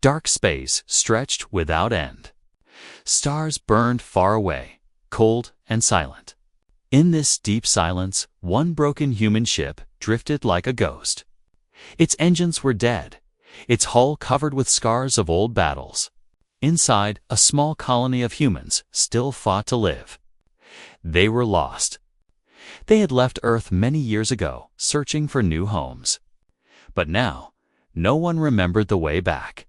Dark space stretched without end. Stars burned far away, cold and silent. In this deep silence, one broken human ship drifted like a ghost. Its engines were dead, its hull covered with scars of old battles. Inside, a small colony of humans still fought to live. They were lost. They had left Earth many years ago, searching for new homes. But now, no one remembered the way back.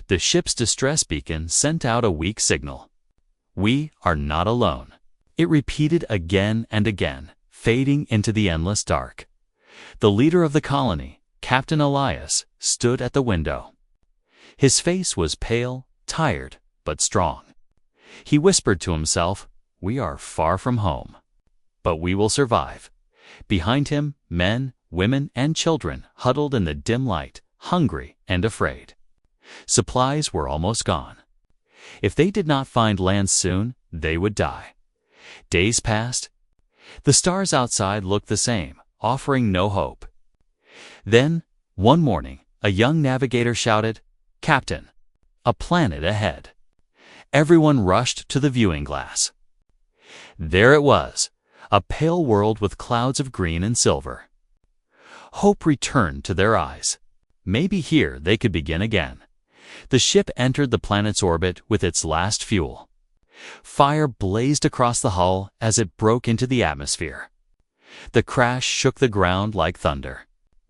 The ship's distress beacon sent out a weak signal. "We are not alone." It repeated again and again, fading into the endless dark. The leader of the colony, Captain Elias, stood at the window. His face was pale, tired, but strong. He whispered to himself, "We are far from home, but we will survive." Behind him, men, women, and children huddled in the dim light, hungry and afraid. Supplies were almost gone. If they did not find land soon, they would die. Days passed. The stars outside looked the same, offering no hope. Then, one morning, a young navigator shouted, "Captain, a planet ahead." Everyone rushed to the viewing glass. There it was, a pale world with clouds of green and silver. Hope returned to their eyes. Maybe here they could begin again. The ship entered the planet's orbit with its last fuel. Fire blazed across the hull as it broke into the atmosphere. The crash shook the ground like thunder.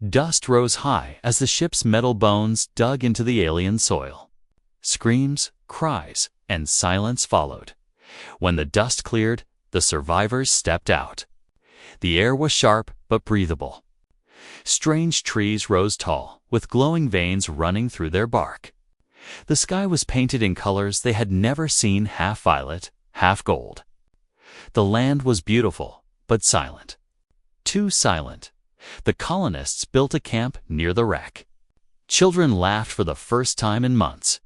Dust rose high as the ship's metal bones dug into the alien soil. Screams, cries, and silence followed. When the dust cleared, the survivors stepped out. The air was sharp but breathable. Strange trees rose tall, with glowing veins running through their bark. The sky was painted in colors they had never seen, half violet, half gold. The land was beautiful, but silent. Too silent. The colonists built a camp near the wreck. Children laughed for the first time in months.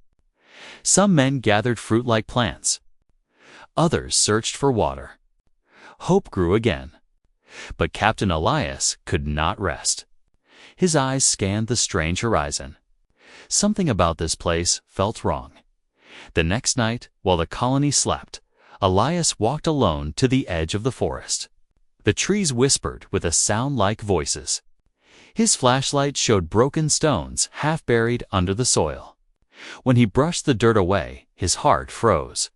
Some men gathered fruit-like plants. Others searched for water. Hope grew again. But Captain Elias could not rest. His eyes scanned the strange horizon. Something about this place felt wrong. The next night, while the colony slept, Elias walked alone to the edge of the forest. The trees whispered with a sound like voices. His flashlight showed broken stones half buried under the soil. When he brushed the dirt away, his heart froze.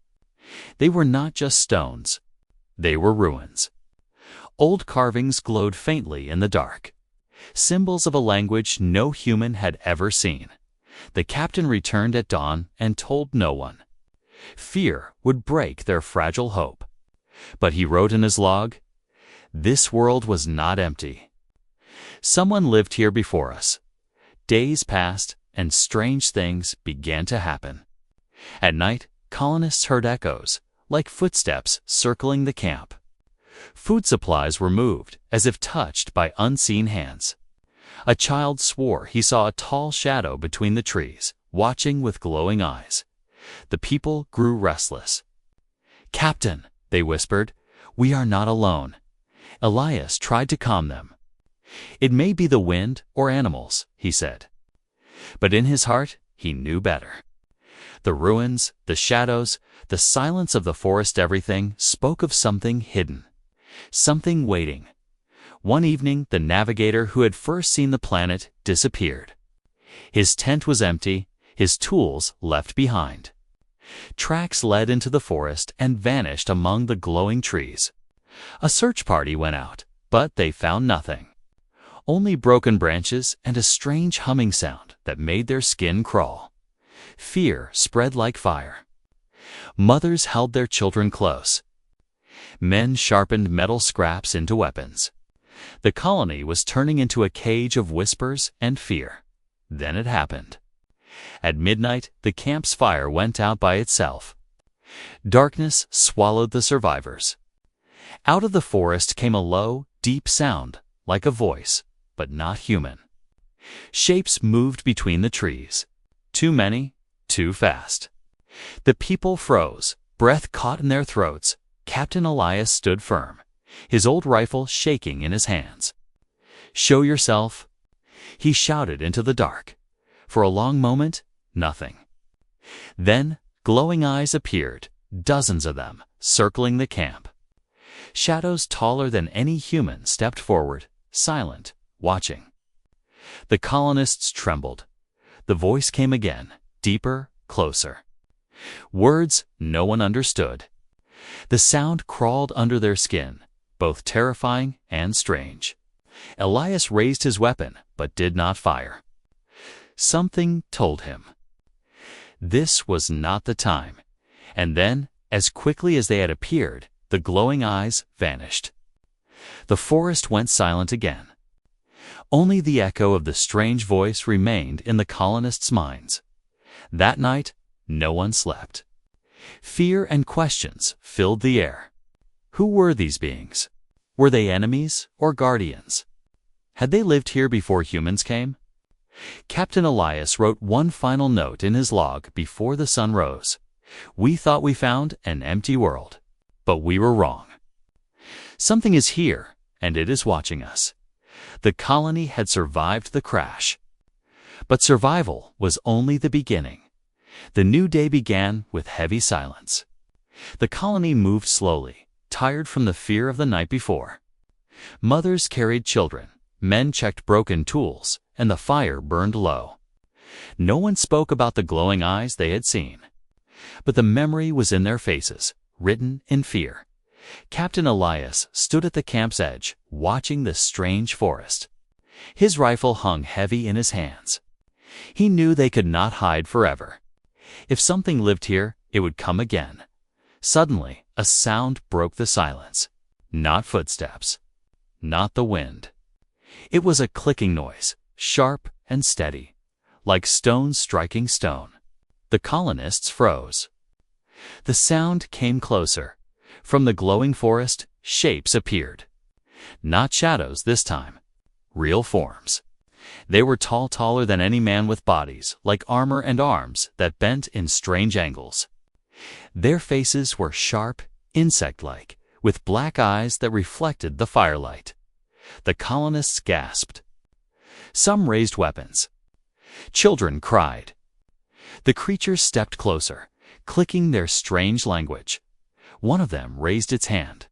They were not just stones. They were ruins. Old carvings glowed faintly in the dark. Symbols of a language no human had ever seen. The captain returned at dawn and told no one. Fear would break their fragile hope. But he wrote in his log, "This world was not empty. Someone lived here before us." Days passed, and strange things began to happen. At night, colonists heard echoes, like footsteps circling the camp. Food supplies were moved, as if touched by unseen hands. A child swore he saw a tall shadow between the trees, watching with glowing eyes. The people grew restless. "Captain," they whispered, "we are not alone." Elias tried to calm them. "It may be the wind or animals," he said. But in his heart, he knew better. The ruins, the shadows, the silence of the forest, everything spoke of something hidden, something waiting. One evening, the navigator who had first seen the planet disappeared. His tent was empty, his tools left behind. Tracks led into the forest and vanished among the glowing trees. A search party went out, but they found nothing. Only broken branches and a strange humming sound that made their skin crawl. Fear spread like fire. Mothers held their children close. Men sharpened metal scraps into weapons. The colony was turning into a cage of whispers and fear. Then it happened. At midnight, the camp's fire went out by itself. Darkness swallowed the survivors. Out of the forest came a low, deep sound, like a voice, but not human. Shapes moved between the trees. Too many, too fast. The people froze, breath caught in their throats. Captain Elias stood firm, his old rifle shaking in his hands. "Show yourself," he shouted into the dark. For a long moment, Nothing. Then glowing eyes appeared, dozens of them, circling the camp. Shadows taller than any human stepped forward, silent, watching. The colonists trembled. The voice came again, deeper, closer. Words no one understood. The sound crawled under their skin, both terrifying and strange. Elias raised his weapon, but did not fire. Something told him this was not the time. And then, as quickly as they had appeared, the glowing eyes vanished. The forest went silent again. Only the echo of the strange voice remained in the colonists' minds. That night, no one slept. Fear and questions filled the air. Who were these beings? Were they enemies or guardians? Had they lived here before humans came? Captain Elias wrote one final note in his log before the sun rose. We thought we found an empty world, but we were wrong. Something is here, and it is watching us. The colony had survived the crash. But survival was only the beginning. The new day began with heavy silence. The colony moved slowly, tired from the fear of the night before. Mothers carried children, men checked broken tools, and the fire burned low. No one spoke about the glowing eyes they had seen. But the memory was in their faces, written in fear. Captain Elias stood at the camp's edge, watching the strange forest. His rifle hung heavy in his hands. He knew they could not hide forever. If something lived here, it would come again. Suddenly, a sound broke the silence. Not footsteps. Not the wind. It was a clicking noise, sharp and steady, like stone striking stone. The colonists froze. The sound came closer. From the glowing forest, shapes appeared. Not shadows this time. Real forms. They were taller than any man, with bodies like armor and arms that bent in strange angles. Their faces were sharp, insect-like, with black eyes that reflected the firelight. The colonists gasped. Some raised weapons. Children cried. The creatures stepped closer, clicking their strange language. One of them raised its hand.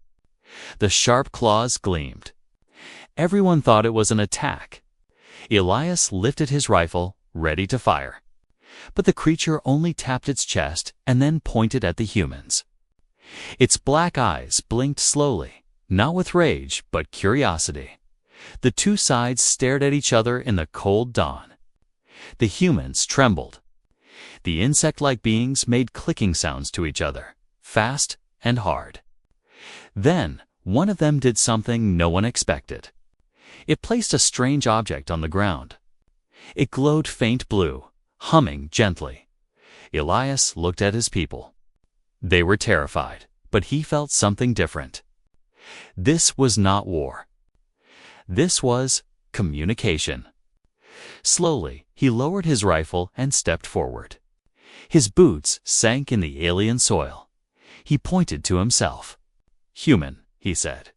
The sharp claws gleamed. Everyone thought it was an attack. Elias lifted his rifle, ready to fire. But the creature only tapped its chest and then pointed at the humans. Its black eyes blinked slowly, not with rage, but curiosity. The two sides stared at each other in the cold dawn. The humans trembled. The insect-like beings made clicking sounds to each other, fast and hard. Then, one of them did something no one expected. It placed a strange object on the ground. It glowed faint blue, humming gently. Elias looked at his people. They were terrified, but he felt something different. This was not war. This was communication. Slowly, he lowered his rifle and stepped forward. His boots sank in the alien soil. He pointed to himself. "Human," he said.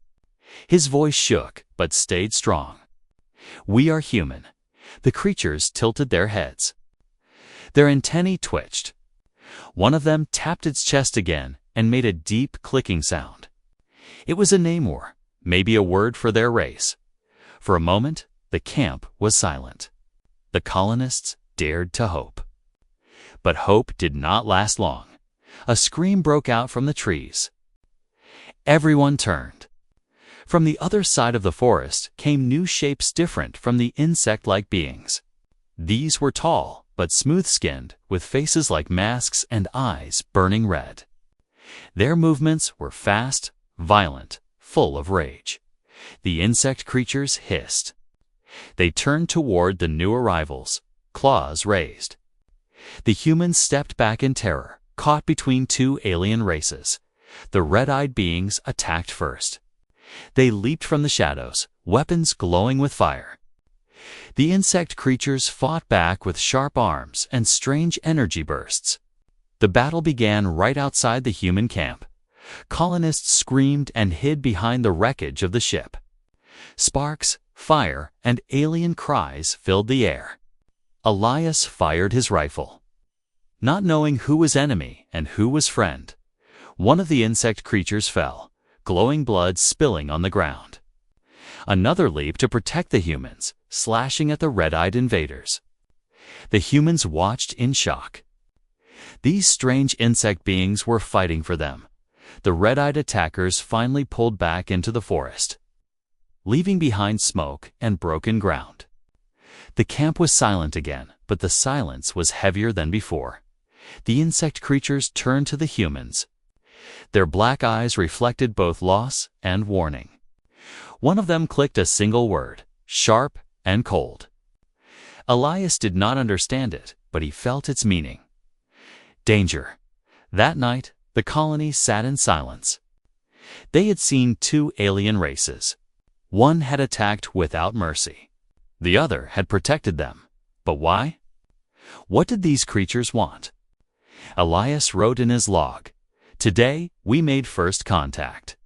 His voice shook, but stayed strong. "We are human." The creatures tilted their heads. Their antennae twitched. One of them tapped its chest again and made a deep clicking sound. It was a Namor, maybe a word for their race. For a moment, the camp was silent. The colonists dared to hope. But hope did not last long. A scream broke out from the trees. Everyone turned. From the other side of the forest came new shapes different from the insect-like beings. These were tall, but smooth-skinned, with faces like masks and eyes burning red. Their movements were fast, violent, full of rage. The insect creatures hissed. They turned toward the new arrivals, claws raised. The humans stepped back in terror, caught between two alien races. The red-eyed beings attacked first. They leaped from the shadows, weapons glowing with fire. The insect creatures fought back with sharp arms and strange energy bursts. The battle began right outside the human camp. Colonists screamed and hid behind the wreckage of the ship. Sparks, fire, and alien cries filled the air. Elias fired his rifle. Not knowing who was enemy and who was friend, one of the insect creatures fell, glowing blood spilling on the ground. Another leaped to protect the humans, slashing at the red-eyed invaders. The humans watched in shock. These strange insect beings were fighting for them. The red-eyed attackers finally pulled back into the forest, leaving behind smoke and broken ground. The camp was silent again, but the silence was heavier than before. The insect creatures turned to the humans. Their black eyes reflected both loss and warning. One of them clicked a single word, sharp and cold. Elias did not understand it, but he felt its meaning. Danger. That night, the colony sat in silence. They had seen two alien races. One had attacked without mercy. The other had protected them. But why? What did these creatures want? Elias wrote in his log, "Today, we made first contact.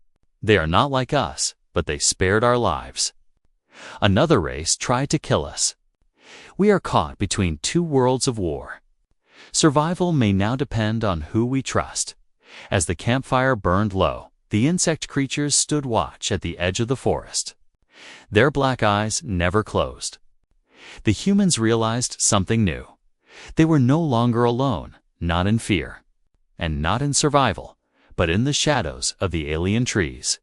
They are not like us, but they spared our lives. Another race tried to kill us. We are caught between two worlds of war. Survival may now depend on who we trust." As the campfire burned low, the insect creatures stood watch at the edge of the forest. Their black eyes never closed. The humans realized something new. They were no longer alone, not in fear, and not in survival, but in the shadows of the alien trees.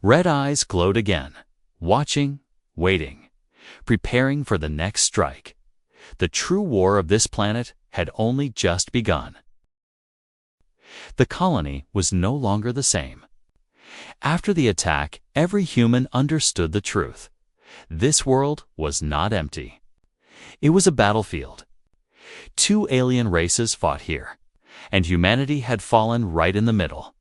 Red eyes glowed again, watching, waiting, preparing for the next strike. The true war of this planet had only just begun. The colony was no longer the same. After the attack, every human understood the truth. This world was not empty. It was a battlefield. Two alien races fought here, and humanity had fallen right in the middle.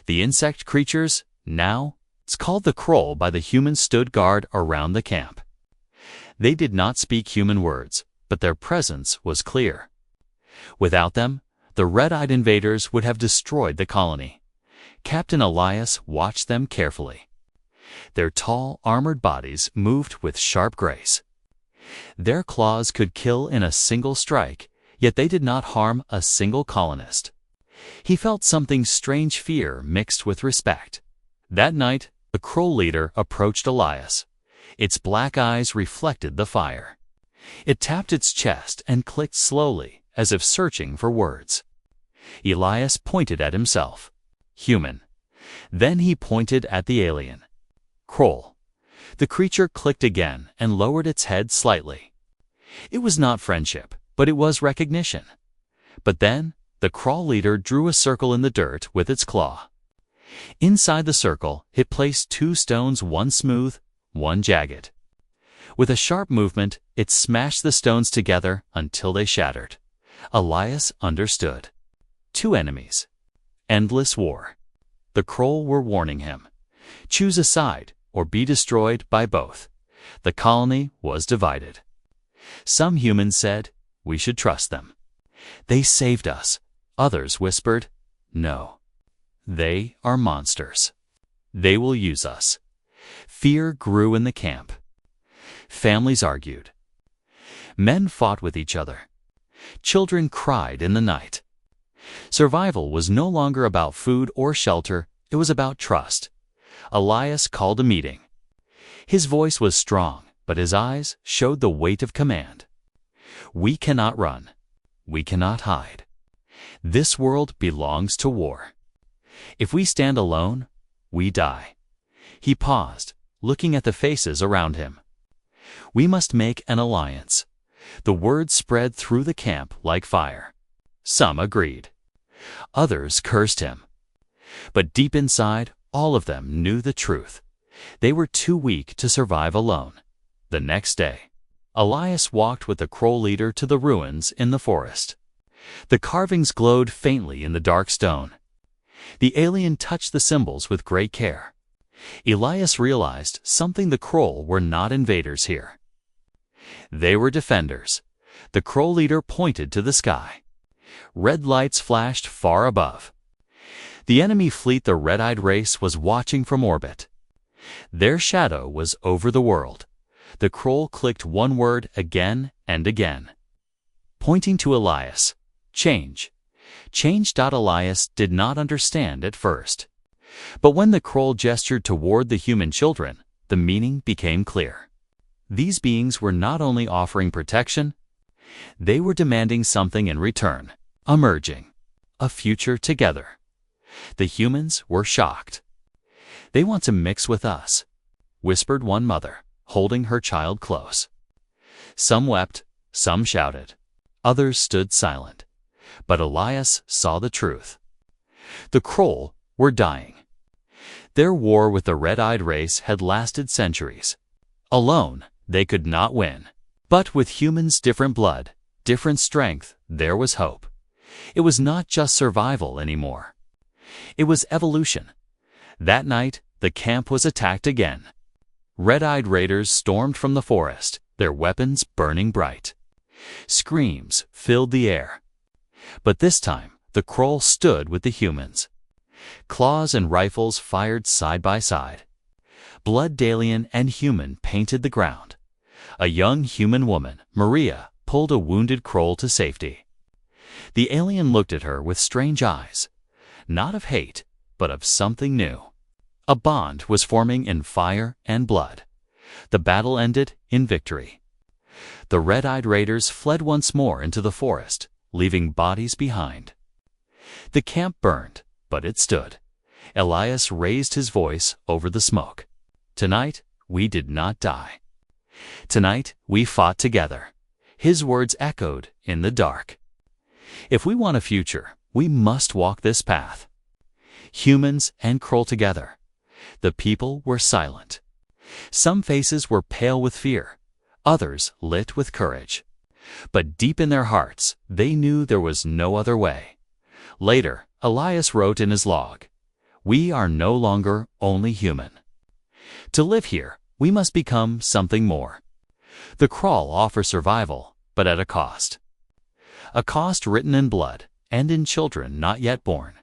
The insect creatures, now, it's called the Kroll by the humans, stood guard around the camp. They did not speak human words, but their presence was clear. Without them, the red-eyed invaders would have destroyed the colony. Captain Elias watched them carefully. Their tall, armored bodies moved with sharp grace. Their claws could kill in a single strike, yet they did not harm a single colonist. He felt something strange, fear mixed with respect. That night, the Kroll leader approached Elias. Its black eyes reflected the fire. It tapped its chest and clicked slowly, as if searching for words. Elias pointed at himself. Human. Then he pointed at the alien. Kroll. The creature clicked again and lowered its head slightly. It was not friendship, but it was recognition. But then, the Kroll leader drew a circle in the dirt with its claw. Inside the circle, it placed two stones, one smooth, one jagged. With a sharp movement, it smashed the stones together until they shattered. Elias understood. Two enemies. Endless war. The Kroll were warning him. Choose a side, or be destroyed by both. The colony was divided. Some humans said, we should trust them. They saved us. Others whispered, no. They are monsters. They will use us. Fear grew in the camp. Families argued. Men fought with each other. Children cried in the night. Survival was no longer about food or shelter, it was about trust. Elias called a meeting. His voice was strong, but his eyes showed the weight of command. We cannot run. We cannot hide. This world belongs to war. If we stand alone, we die. He paused, looking at the faces around him. We must make an alliance. The word spread through the camp like fire. Some agreed. Others cursed him. But deep inside, all of them knew the truth. They were too weak to survive alone. The next day, Elias walked with the Kroll leader to the ruins in the forest. The carvings glowed faintly in the dark stone. The alien touched the symbols with great care. Elias realized something: the Kroll were not invaders here. They were defenders. The Kroll leader pointed to the sky. Red lights flashed far above. The enemy fleet, the red-eyed race, was watching from orbit. Their shadow was over the world. The Kroll clicked one word again and again. Pointing to Elias, Change. Change. Elias did not understand at first. But when the Kroll gestured toward the human children, the meaning became clear. These beings were not only offering protection, they were demanding something in return, emerging, a future together. The humans were shocked. "They want to mix with us," whispered one mother, holding her child close. Some wept, some shouted, others stood silent. But Elias saw the truth. The Kroll were dying. Their war with the red-eyed race had lasted centuries. Alone, they could not win. But with humans' different blood, different strength, there was hope. It was not just survival anymore. It was evolution. That night, the camp was attacked again. Red-eyed raiders stormed from the forest, their weapons burning bright. Screams filled the air. But this time, the Kroll stood with the humans. Claws and rifles fired side by side. Blood alien and human painted the ground. A young human woman, Maria, pulled a wounded Kroll to safety. The alien looked at her with strange eyes, not of hate, but of something new. A bond was forming in fire and blood. The battle ended in victory. The red-eyed raiders fled once more into the forest, leaving bodies behind. The camp burned, but it stood. Elias raised his voice over the smoke. "Tonight, we did not die. Tonight, we fought together." His words echoed in the dark. If we want a future, we must walk this path. Humans and Kroll together. The people were silent. Some faces were pale with fear, others lit with courage. But deep in their hearts, they knew there was no other way. Later, Elias wrote in his log, "We are no longer only human. To live here, we must become something more." The Kroll offer survival, but at a cost. A cost written in blood and in children not yet born.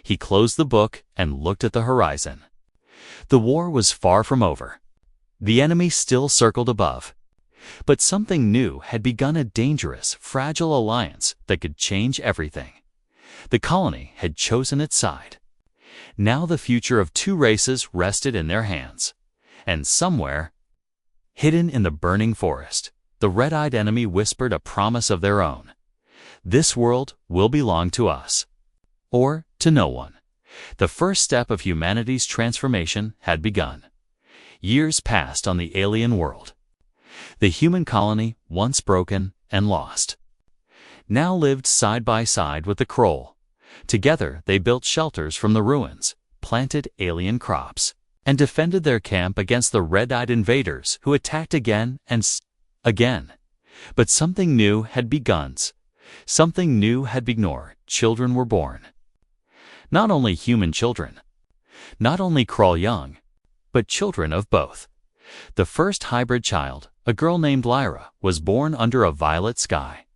He closed the book and looked at the horizon. The war was far from over. The enemy still circled above. But something new had begun, a dangerous, fragile alliance that could change everything. The colony had chosen its side. Now the future of two races rested in their hands. And somewhere, hidden in the burning forest, the red-eyed enemy whispered a promise of their own. "This world will belong to us." Or to no one. The first step of humanity's transformation had begun. Years passed on the alien world. The human colony, once broken and lost, now lived side by side with the Kroll. Together they built shelters from the ruins, planted alien crops, and defended their camp against the red-eyed invaders who attacked again and again. But something new had begun. Something new had begun. Children were born. Not only human children, not only Kroll young, but children of both. The first hybrid child, a girl named Lyra, was born under a violet sky.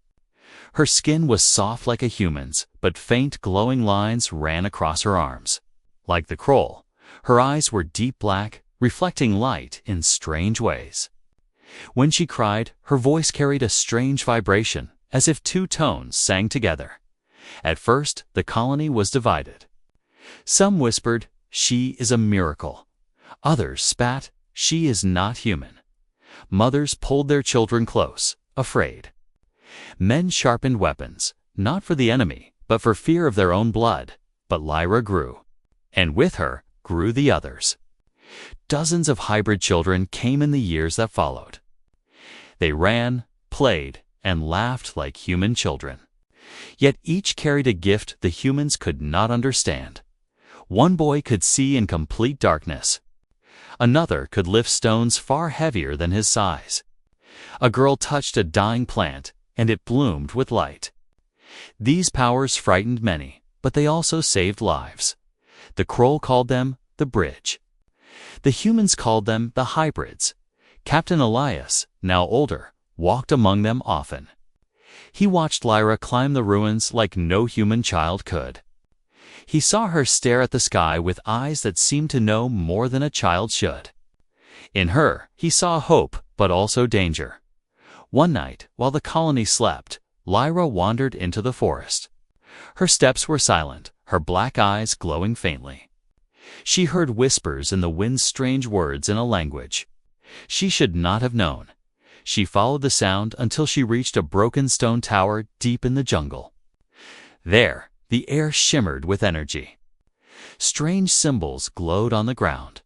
Her skin was soft like a human's, but faint glowing lines ran across her arms. Like the Kroll, her eyes were deep black, reflecting light in strange ways. When she cried, her voice carried a strange vibration, as if two tones sang together. At first, the colony was divided. Some whispered, "She is a miracle." Others spat, "She is not human." Mothers pulled their children close, afraid. Men sharpened weapons, not for the enemy, but for fear of their own blood. But Lyra grew. And with her grew the others. Dozens of hybrid children came in the years that followed. They ran, played, and laughed like human children. Yet each carried a gift the humans could not understand. One boy could see in complete darkness. Another could lift stones far heavier than his size. A girl touched a dying plant, and it bloomed with light. These powers frightened many, but they also saved lives. The Kroll called them the bridge. The humans called them the hybrids. Captain Elias, now older, walked among them often. He watched Lyra climb the ruins like no human child could. He saw her stare at the sky with eyes that seemed to know more than a child should. In her, he saw hope, but also danger. One night, while the colony slept, Lyra wandered into the forest. Her steps were silent, her black eyes glowing faintly. She heard whispers in the wind's strange words in a language she should not have known. She followed the sound until she reached a broken stone tower deep in the jungle. There, the air shimmered with energy. Strange symbols glowed on the ground.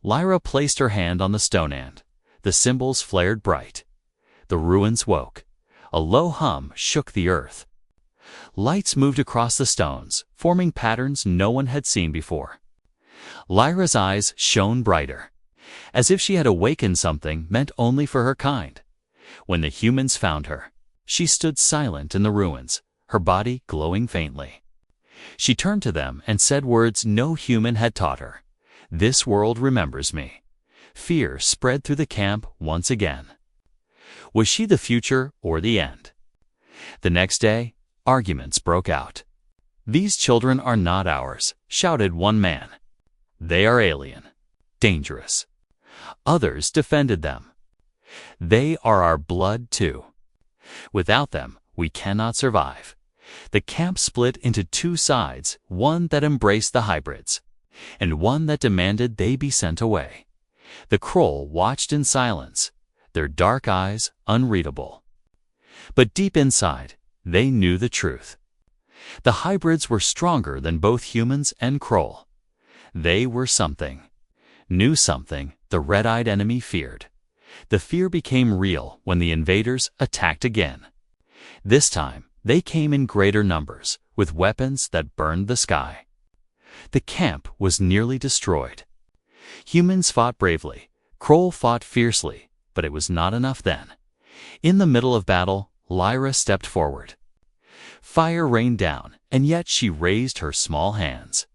Lyra placed her hand on the stone end. The symbols flared bright. The ruins woke. A low hum shook the earth. Lights moved across the stones, forming patterns no one had seen before. Lyra's eyes shone brighter, as if she had awakened something meant only for her kind. When the humans found her, she stood silent in the ruins, her body glowing faintly. She turned to them and said words no human had taught her. "This world remembers me." Fear spread through the camp once again. Was she the future or the end? The next day, arguments broke out. "These children are not ours," shouted one man. "They are alien, dangerous." Others defended them. "They are our blood too. Without them, we cannot survive." The camp split into two sides, one that embraced the hybrids, and one that demanded they be sent away. The Kroll watched in silence, their dark eyes unreadable. But deep inside, they knew the truth. The hybrids were stronger than both humans and Kroll. They were something, knew something the red-eyed enemy feared. The fear became real when the invaders attacked again. This time, they came in greater numbers, with weapons that burned the sky. The camp was nearly destroyed. Humans fought bravely, Kroll fought fiercely, but it was not enough then. In the middle of battle, Lyra stepped forward. Fire rained down, and yet she raised her small hands.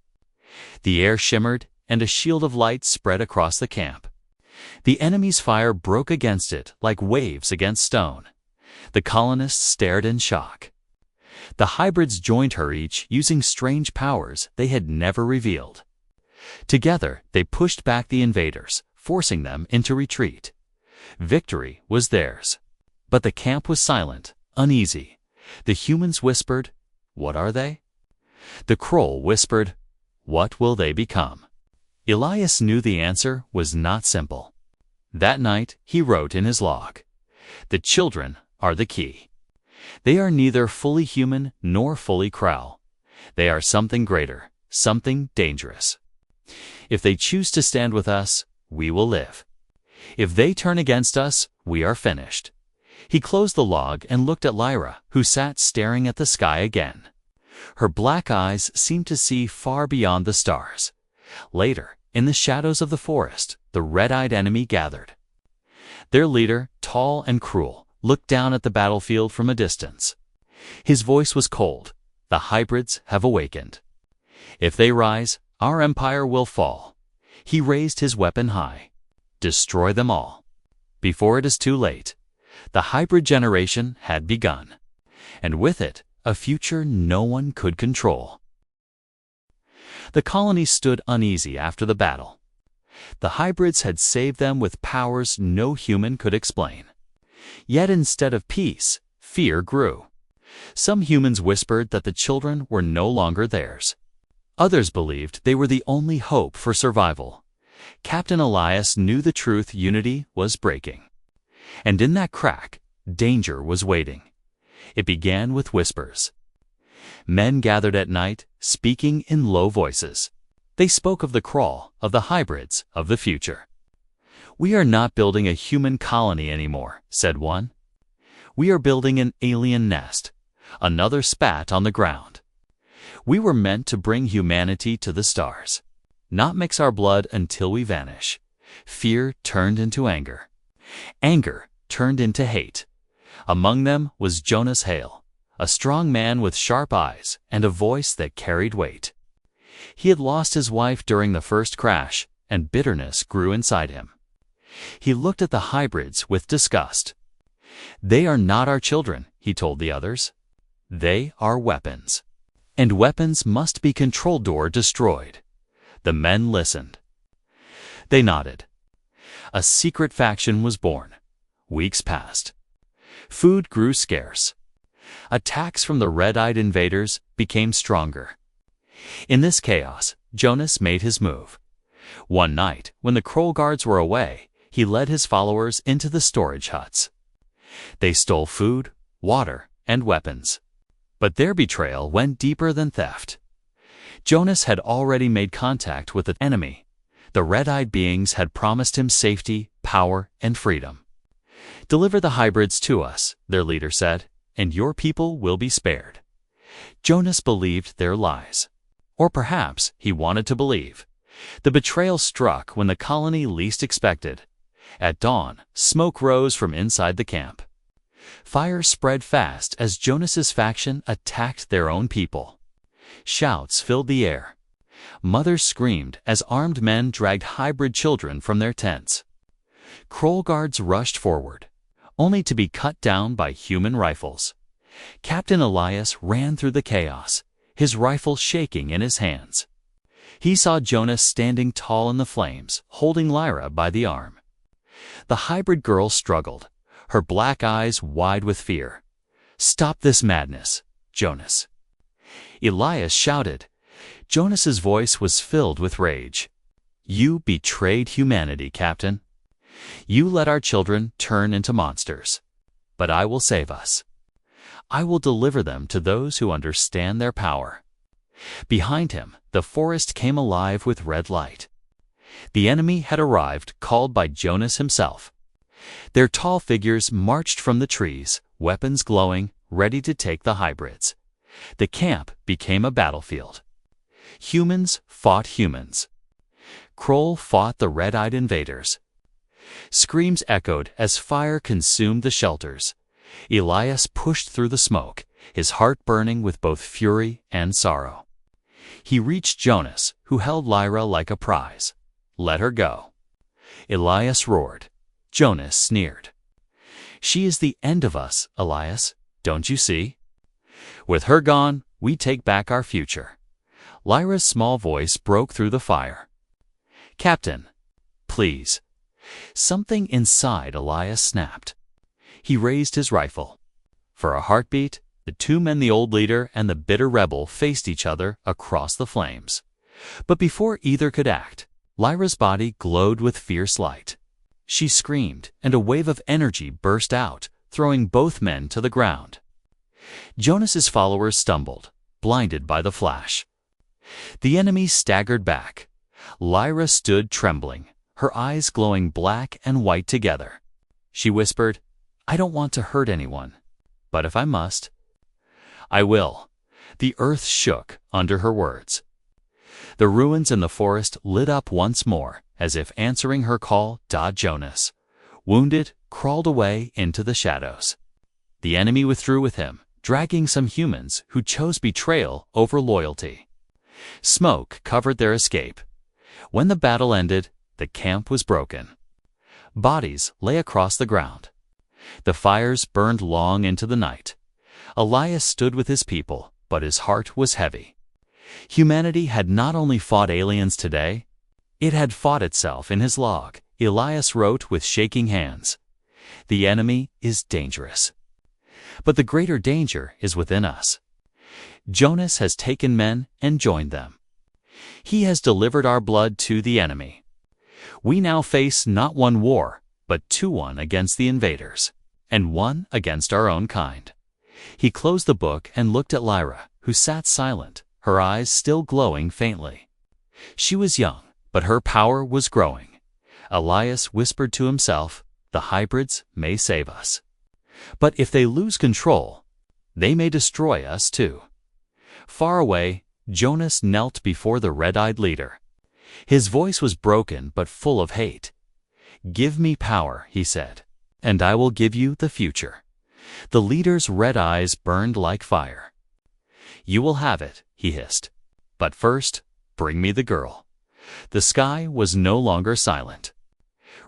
The air shimmered, and a shield of light spread across the camp. The enemy's fire broke against it like waves against stone. The colonists stared in shock. The hybrids joined her, each using strange powers they had never revealed. Together, they pushed back the invaders, forcing them into retreat. Victory was theirs. But the camp was silent, uneasy. The humans whispered, "What are they?" The Kroll whispered, "What will they become?" Elias knew the answer was not simple. That night, he wrote in his log, "The children are the key. They are neither fully human nor fully Kroll. They are something greater, something dangerous. If they choose to stand with us, we will live. If they turn against us, we are finished." He closed the log and looked at Lyra, who sat staring at the sky again. Her black eyes seemed to see far beyond the stars. Later, in the shadows of the forest, the red-eyed enemy gathered. Their leader, tall and cruel, looked down at the battlefield from a distance. His voice was cold. "The hybrids have awakened. If they rise, our empire will fall." He raised his weapon high. "Destroy them all, before it is too late." The hybrid generation had begun, and with it, a future no one could control. The colony stood uneasy after the battle. The hybrids had saved them with powers no human could explain. Yet instead of peace, fear grew. Some humans whispered that the children were no longer theirs. Others believed they were the only hope for survival. Captain Elias knew the truth: unity was breaking. And in that crack, danger was waiting. It began with whispers. Men gathered at night, speaking in low voices. They spoke of the Kroll, of the hybrids, of the future. "We are not building a human colony anymore," said one. "We are building an alien nest." Another spat on the ground. "We were meant to bring humanity to the stars, not mix our blood until we vanish." Fear turned into anger. Anger turned into hate. Among them was Jonas Hale, a strong man with sharp eyes and a voice that carried weight. He had lost his wife during the first crash, and bitterness grew inside him. He looked at the hybrids with disgust. "They are not our children," he told the others. "They are weapons. And weapons must be controlled or destroyed." The men listened. They nodded. A secret faction was born. Weeks passed. Food grew scarce. Attacks from the red-eyed invaders became stronger. In this chaos, Jonas made his move. One night, when the Kroll guards were away, he led his followers into the storage huts. They stole food, water, and weapons. But their betrayal went deeper than theft. Jonas had already made contact with the enemy. The red-eyed beings had promised him safety, power, and freedom. "Deliver the hybrids to us," their leader said, "and your people will be spared." Jonas believed their lies. Or perhaps he wanted to believe. The betrayal struck when the colony least expected. At dawn, smoke rose from inside the camp. Fire spread fast as Jonas's faction attacked their own people. Shouts filled the air. Mothers screamed as armed men dragged hybrid children from their tents. Kroll guards rushed forward, only to be cut down by human rifles. Captain Elias ran through the chaos, his rifle shaking in his hands. He saw Jonas standing tall in the flames, holding Lyra by the arm. The hybrid girl struggled, her black eyes wide with fear. "Stop this madness, Jonas." Elias shouted. Jonas's voice was filled with rage. "You betrayed humanity, Captain. You let our children turn into monsters. But I will save us. I will deliver them to those who understand their power." Behind him, the forest came alive with red light. The enemy had arrived, called by Jonas himself. Their tall figures marched from the trees, weapons glowing, ready to take the hybrids. The camp became a battlefield. Humans fought humans. Kroll fought the red-eyed invaders. Screams echoed as fire consumed the shelters. Elias pushed through the smoke, his heart burning with both fury and sorrow. He reached Jonas, who held Lyra like a prize. "Let her go." Elias roared. Jonas sneered. "She is the end of us, Elias, don't you see? With her gone, we take back our future." Lyra's small voice broke through the fire. "Captain, please." Something inside Elias snapped. He raised his rifle. For a heartbeat, the two men, the old leader and the bitter rebel, faced each other across the flames. But before either could act, Lyra's body glowed with fierce light. She screamed, and a wave of energy burst out, throwing both men to the ground. Jonas's followers stumbled, blinded by the flash. The enemy staggered back. Lyra stood trembling, her eyes glowing black and white together. She whispered, "I don't want to hurt anyone, but if I must, I will." The earth shook under her words. The ruins in the forest lit up once more, as if answering her call. Jonas, wounded, crawled away into the shadows. The enemy withdrew with him, dragging some humans who chose betrayal over loyalty. Smoke covered their escape. When the battle ended, the camp was broken. Bodies lay across the ground. The fires burned long into the night. Elias stood with his people, but his heart was heavy. Humanity had not only fought aliens today, it had fought itself. In his log, Elias wrote with shaking hands, "The enemy is dangerous. But the greater danger is within us. Jonas has taken men and joined them. He has delivered our blood to the enemy. We now face not one war, but 2-1 against the invaders, and 1 against our own kind." He closed the book and looked at Lyra, who sat silent, her eyes still glowing faintly. She was young, but her power was growing. Elias whispered to himself, "The hybrids may save us. But if they lose control, they may destroy us too." Far away, Jonas knelt before the red-eyed leader. His voice was broken but full of hate. "Give me power," he said, "and I will give you the future." The leader's red eyes burned like fire. "You will have it," he hissed. "But first, bring me the girl." The sky was no longer silent.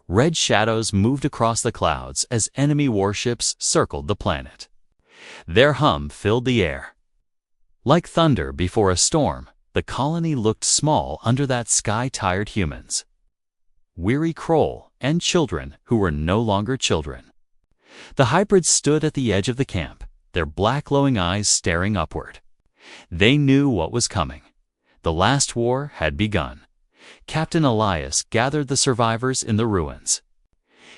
Red shadows moved across the clouds as enemy warships circled the planet. Their hum filled the air. Like thunder before a storm, the colony looked small under that sky-tired humans. Weary Kroll and children who were no longer children. The hybrids stood at the edge of the camp, their black glowing eyes staring upward. They knew what was coming. The last war had begun. Captain Elias gathered the survivors in the ruins.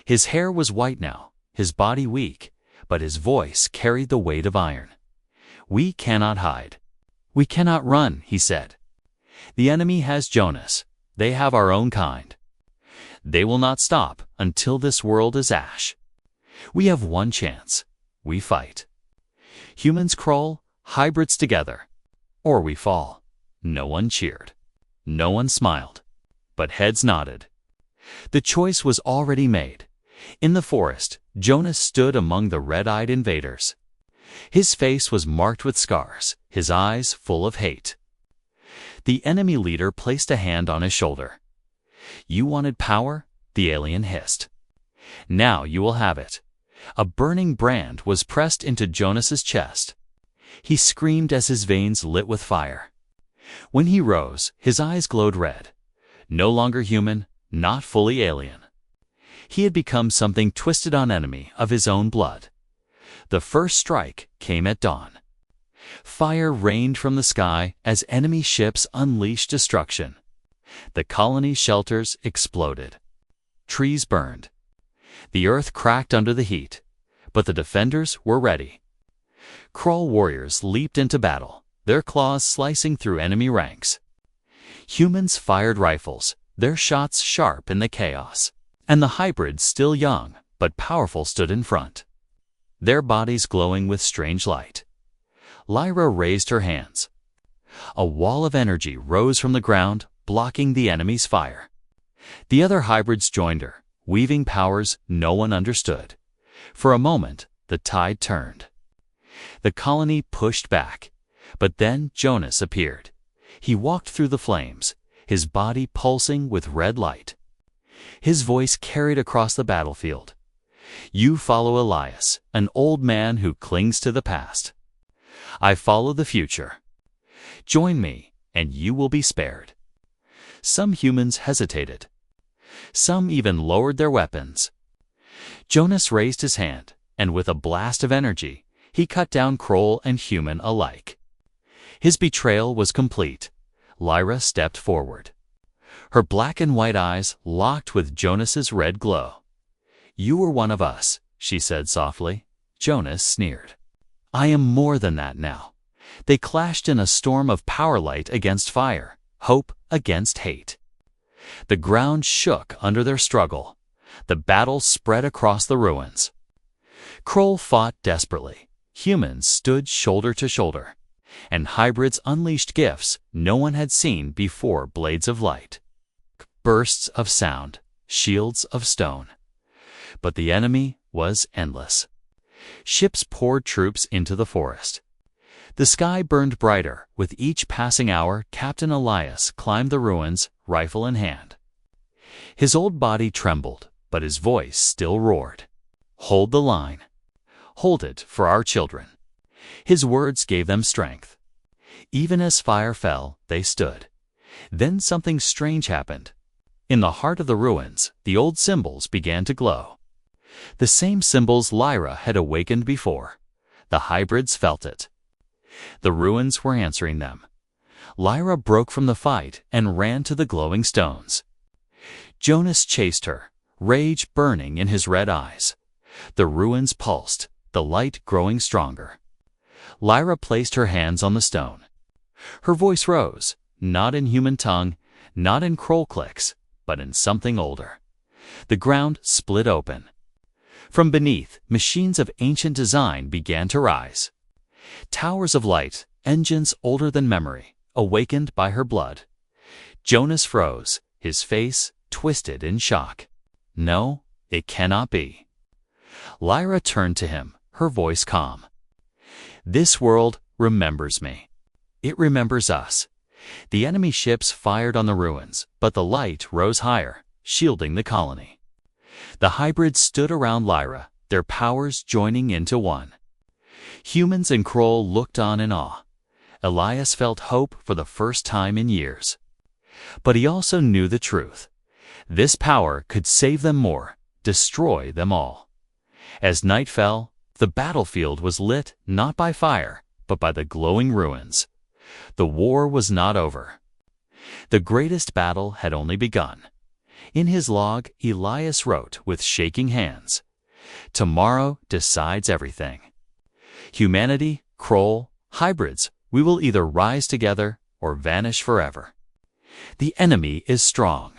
His hair was white now, his body weak, but his voice carried the weight of iron. "We cannot hide. We cannot run," he said. "The enemy has Jonas. They have our own kind. They will not stop until this world is ash. We have one chance. We fight. Humans crawl, hybrids together. Or we fall." No one cheered. No one smiled. But heads nodded. The choice was already made. In the forest, Jonas stood among the red-eyed invaders. His face was marked with scars, his eyes full of hate. The enemy leader placed a hand on his shoulder. "You wanted power?" the alien hissed. "Now you will have it." A burning brand was pressed into Jonas's chest. He screamed as his veins lit with fire. When he rose, his eyes glowed red. No longer human, not fully alien. He had become something twisted on enemy of his own blood. The first strike came at dawn. Fire rained from the sky as enemy ships unleashed destruction. The colony's shelters exploded. Trees burned. The earth cracked under the heat, but the defenders were ready. Krull warriors leaped into battle, their claws slicing through enemy ranks. Humans fired rifles, their shots sharp in the chaos, and the hybrids, still young but powerful, stood in front, their bodies glowing with strange light. Lyra raised her hands. A wall of energy rose from the ground, blocking the enemy's fire. The other hybrids joined her, weaving powers no one understood. For a moment, the tide turned. The colony pushed back, but then Jonas appeared. He walked through the flames, his body pulsing with red light. His voice carried across the battlefield. "You follow Elias, an old man who clings to the past. I follow the future. Join me, and you will be spared." Some humans hesitated. Some even lowered their weapons. Jonas raised his hand, and with a blast of energy, he cut down Krull and human alike. His betrayal was complete. Lyra stepped forward. Her black and white eyes locked with Jonas's red glow. "You were one of us," she said softly. Jonas sneered. "I am more than that now." They clashed in a storm of power, light against fire, hope against hate. The ground shook under their struggle. The battle spread across the ruins. Krull fought desperately. Humans stood shoulder to shoulder, and hybrids unleashed gifts no one had seen before: blades of light, bursts of sound, shields of stone. But the enemy was endless. Ships poured troops into the forest. The sky burned brighter with each passing hour. Captain Elias climbed the ruins, rifle in hand. His old body trembled, but his voice still roared. "Hold the line. Hold it for our children." His words gave them strength. Even as fire fell, they stood. Then something strange happened. In the heart of the ruins, the old symbols began to glow. The same symbols Lyra had awakened before. The hybrids felt it. The ruins were answering them. Lyra broke from the fight and ran to the glowing stones. Jonas chased her, rage burning in his red eyes. The ruins pulsed, the light growing stronger. Lyra placed her hands on the stone. Her voice rose, not in human tongue, not in Krull clicks, but in something older. The ground split open. From beneath, machines of ancient design began to rise. Towers of light, engines older than memory, awakened by her blood. Jonas froze, his face twisted in shock. "No, it cannot be." Lyra turned to him, her voice calm. "This world remembers me. It remembers us." The enemy ships fired on the ruins, but the light rose higher, shielding the colony. The hybrids stood around Lyra, their powers joining into one. Humans and Krull looked on in awe. Elias felt hope for the first time in years. But he also knew the truth. This power could save them more, destroy them all. As night fell, The battlefield was lit not by fire, but by the glowing ruins. The war was not over. The greatest battle had only begun. In his log, Elias wrote with shaking hands, "Tomorrow decides everything. Humanity, Kroll, hybrids, we will either rise together or vanish forever. The enemy is strong.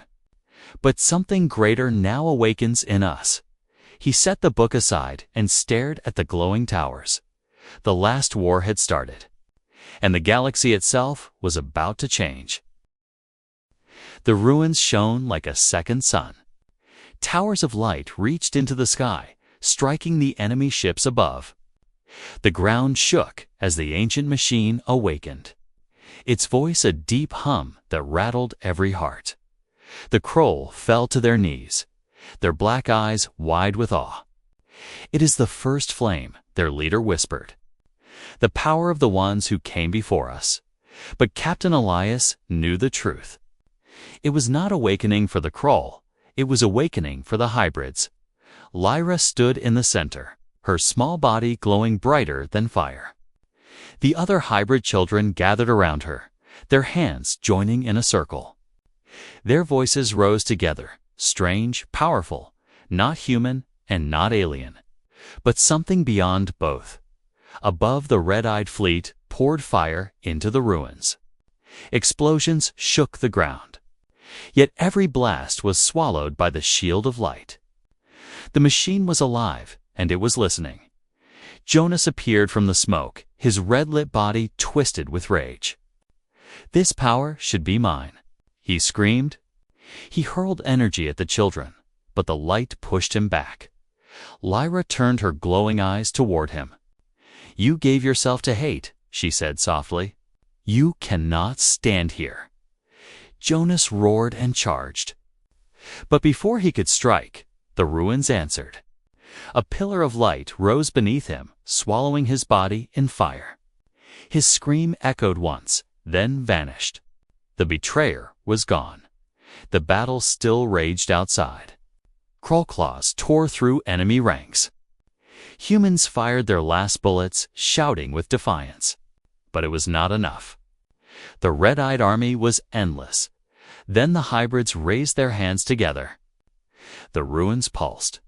But something greater now awakens in us." He set the book aside and stared at the glowing towers. The last war had started, and the galaxy itself was about to change. The ruins shone like a second sun. Towers of light reached into the sky, striking the enemy ships above. The ground shook as the ancient machine awakened, its voice a deep hum that rattled every heart. The Kroll fell to their knees, their black eyes wide with awe. "It is the first flame," their leader whispered. "The power of the ones who came before us." But Captain Elias knew the truth. It was not awakening for the Kroll, it was awakening for the hybrids. Lyra stood in the center, her small body glowing brighter than fire. The other hybrid children gathered around her, their hands joining in a circle. Their voices rose together, strange, powerful, not human and not alien, but something beyond both. Above the red-eyed fleet poured fire into the ruins. Explosions shook the ground. Yet every blast was swallowed by the shield of light. The machine was alive, and it was listening. Jonas appeared from the smoke, his red-lit body twisted with rage. "This power should be mine," he screamed. He hurled energy at the children, but the light pushed him back. Lyra turned her glowing eyes toward him. "You gave yourself to hate," she said softly. "You cannot stand here." Jonas roared and charged. But before he could strike, the ruins answered. A pillar of light rose beneath him, swallowing his body in fire. His scream echoed once, then vanished. The betrayer was gone. The battle still raged outside. Kroll claws tore through enemy ranks. Humans fired their last bullets, shouting with defiance. But it was not enough. The red-eyed army was endless. Then the hybrids raised their hands together. The ruins pulsed.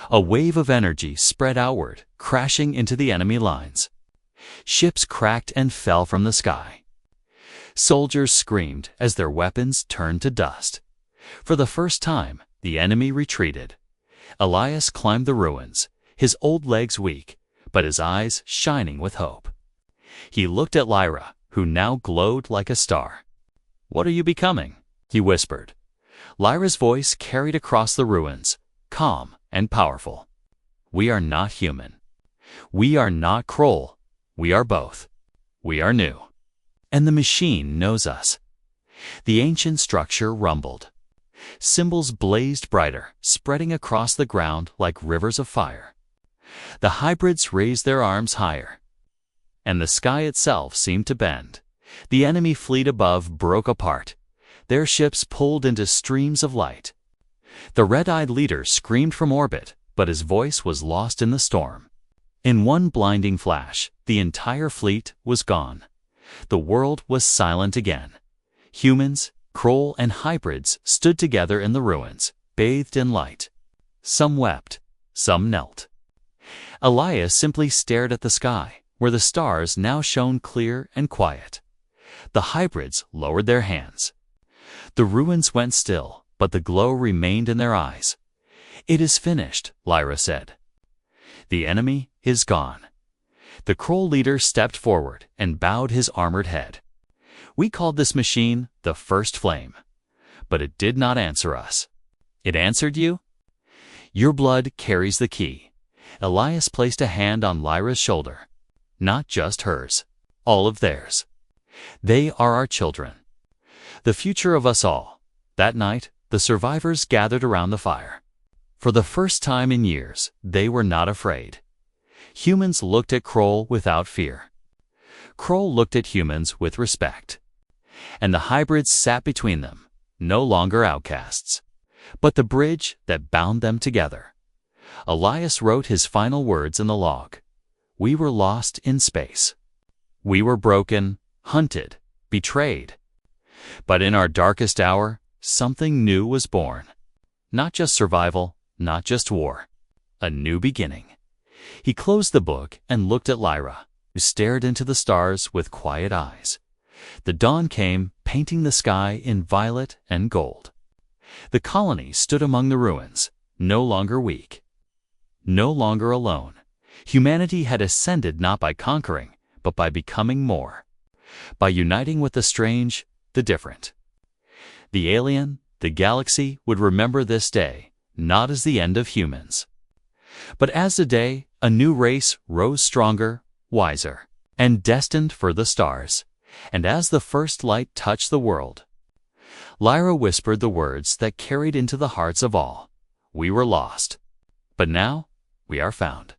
A wave of energy spread outward, crashing into the enemy lines. Ships cracked and fell from the sky. Soldiers screamed as their weapons turned to dust. For the first time, the enemy retreated. Elias climbed the ruins, his old legs weak, but his eyes shining with hope. He looked at Lyra, who now glowed like a star. "What are you becoming?" he whispered. Lyra's voice carried across the ruins, calm and powerful. "We are not human. We are not Kroll. We are both. We are new. And the machine knows us." The ancient structure rumbled. Symbols blazed brighter, spreading across the ground like rivers of fire. The hybrids raised their arms higher, and the sky itself seemed to bend. The enemy fleet above broke apart. Their ships pulled into streams of light. The red-eyed leader screamed from orbit, but his voice was lost in the storm. In one blinding flash, the entire fleet was gone. The world was silent again. Humans, Kroll, and hybrids stood together in the ruins, bathed in light. Some wept, some knelt. Elias simply stared at the sky, where the stars now shone clear and quiet. The hybrids lowered their hands. The ruins went still, but the glow remained in their eyes. "It is finished," Lyra said. "The enemy is gone." The Kroll leader stepped forward and bowed his armored head. "We called this machine the First Flame, but it did not answer us. It answered you? Your blood carries the key." Elias placed a hand on Lyra's shoulder. "Not just hers, all of theirs. They are our children, the future of us all." That night, the survivors gathered around the fire. For the first time in years, they were not afraid. Humans looked at Kroll without fear. Kroll looked at humans with respect. And the hybrids sat between them, no longer outcasts, but the bridge that bound them together. Elias wrote his final words in the log. We were lost in space. We were broken, hunted, betrayed. But in our darkest hour, something new was born. Not just survival, not just war. A new beginning. He closed the book and looked at Lyra, who stared into the stars with quiet eyes. The dawn came, painting the sky in violet and gold. The colony stood among the ruins, no longer weak, no longer alone. Humanity had ascended not by conquering, but by becoming more. By uniting with the strange, the different. The alien, the galaxy, would remember this day, not as the end of humans, but as the day a new race rose stronger, wiser, and destined for the stars. And as the first light touched the world, Lyra whispered the words that carried into the hearts of all. We were lost, but now we are found.